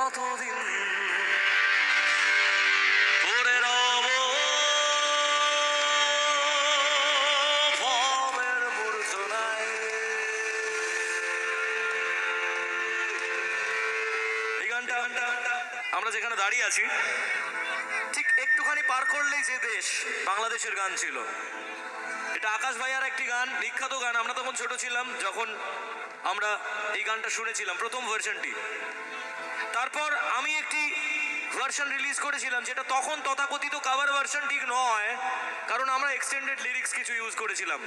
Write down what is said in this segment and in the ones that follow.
কতদিন পরে রব ভবের মূর্ছনায়। এই গানটা আমরা যেখানে দাঁড়িয়ে আছি ঠিক একটুখানি পার করলেই যে দেশ, বাংলাদেশের গান ছিল। এটা আকাশ ভাইয়ার একটি গান, বিখ্যাত গান। আমরা তখন ছোট ছিলাম যখন আমরা এই গানটা শুনেছিলাম, প্রথম ভার্সনটি। তারপর আমি একটি ভার্সন রিলিজ করেছিলাম, যেটা তখন তথাকথিত কাভার ভার্সন ঠিক নয়, কারণ আমরা এক্সটেন্ডেড লিরিক্স কিছু ইউজ করেছিলাম।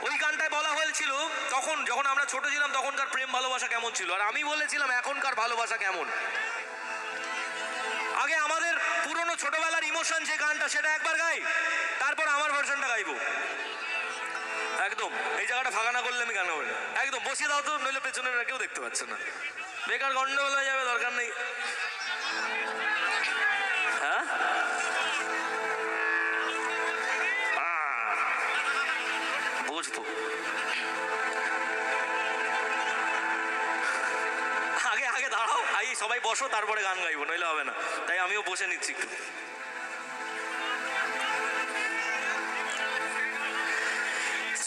ওই গানটায় বলা হয়েছিল তখন, যখন আমরা ছোট ছিলাম, তখনকার প্রেম ভালোবাসা কেমন ছিল, আর আমি বলেছিলাম এখনকার ভালোবাসা কেমন। আগে আমাদের পুরনো ছোটবেলার ইমোশন যে গানটা, সেটা একবার গাই, তারপর আমার ভার্সনটা গাইবো। একদম এই জায়গাটা ফাঁকা না করলে আমি গান গাবো না। একদম বসিয়ে দাও তো, নইলে পেছনের কেউ দেখতে পাচ্ছে না, বেকার গন্ডগোল হয়ে যাবে, দরকার নেই। হ্যাঁ বুঝতো, আগে আগে দাঁড়াও, সবাই বসো, তারপরে গান গাইবো, নইলে হবে না। তাই আমিও বসে নিচ্ছি একটু।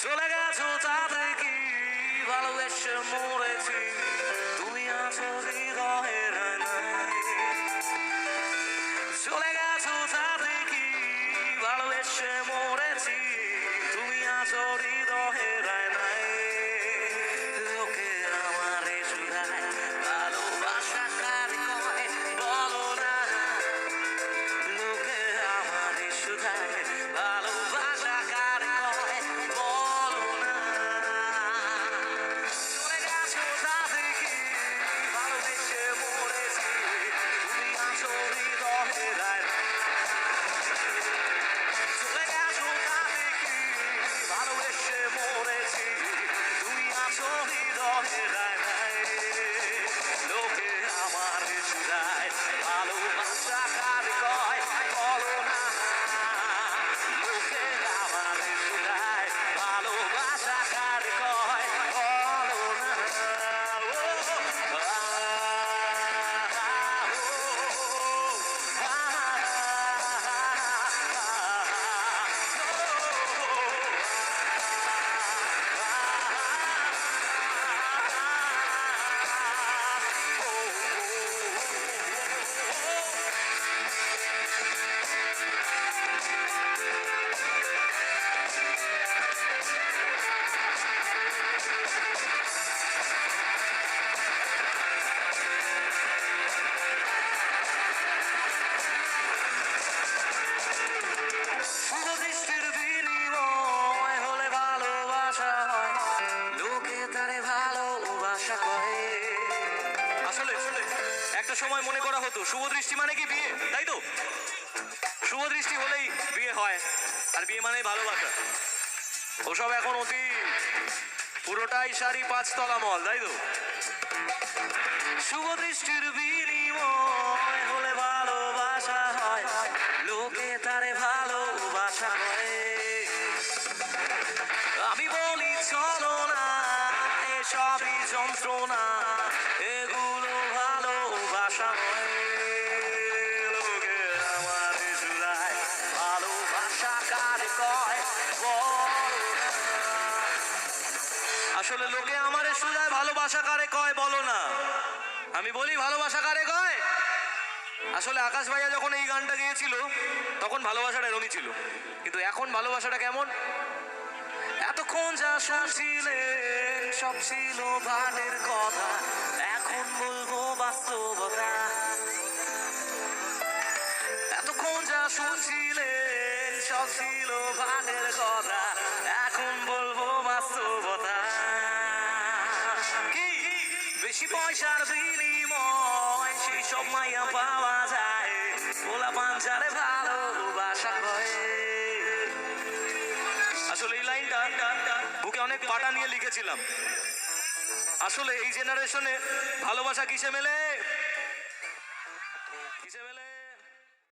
চলে গেছো তাতে কি ভালোবেসে মরেছি, তুমি আছো হৃদয়ের আয়নায়। চলে গেছো তাতে কি ভালোবেসে মরেছি, তুমি আছো হৃদয়ের আয়নায়। লোকে আমারে শুধায় ভালোবাসা কার কয় বলো না, লোকে আমারে শুধায় ভালোবাসা কার কয় বলো না। চলে গেছো তাতে কি ভালোবেসে মরেছি, তুমি আছো হৃদয়ের আয়নায়। চলে গেছো তাতে কি ভালোবেসে মরেছি, তুমি আছো হৃদয়ের আয়নায়। লোকে আমার শুধায় ভালোবাসা কার কয় বলো না, লোকে আমার শুধায় ভালোবাসা কার কয় বলো না। শুভদৃষ্টির বিনিময় হলে ভালোবাসা হয়, লোকে তারে ভালোবাসা করে। আসলে একটা সময় মনে করা হতো শুভদৃষ্টি মানে কি বিয়ে, তাই তো? শুভদৃষ্টি হলেই বিয়ে হয়, আর বিয়ে মানেই ভালোবাসা। ওসব এখন অতি, পুরোটাই শাড়ি 5 তলা মল, তাই তো? শুভদৃষ্টির বিনিময় হলে ভালোবাসা হয়, লোকে তারে ভালোবাসা করে। আমি বলি চলো না, এসবই যন্ত্রণা, এগুলো ভালোবাসা নয়। লোকে আমার শুধায় ভালোবাসা কার কয় বলো না। আসলে লোকে আমারে শুধায় ভালোবাসা কারে কয় বলো না, আমি বলি ভালোবাসা কারে কয়। আসলে আকাশ ভাইয়া যখন এই গানটা গেয়েছিল, তখন ভালোবাসাটা এরমই ছিল, কিন্তু এখন ভালোবাসাটা কেমন। এতক্ষণ যা শুনছিলেন সব ছিল ভাটের কথা, এখন বলবো বাস্তবতা। এতক্ষণ যা শুনছিলেন সব ছিল ভাটের কথা, এখন বলবো বাস্তবতা। কি বেশি পয়সার বিনিময় সেই সব মাইয়া পাওয়া যায়, পোলা পাঞ্চারে ভালোবাসা হয়। আসলে এই লাইনটা বুকে অনেক পাটা নিয়ে লিখেছিলাম। আসলে এই জেনারেশনে ভালোবাসা কিসে মেলে?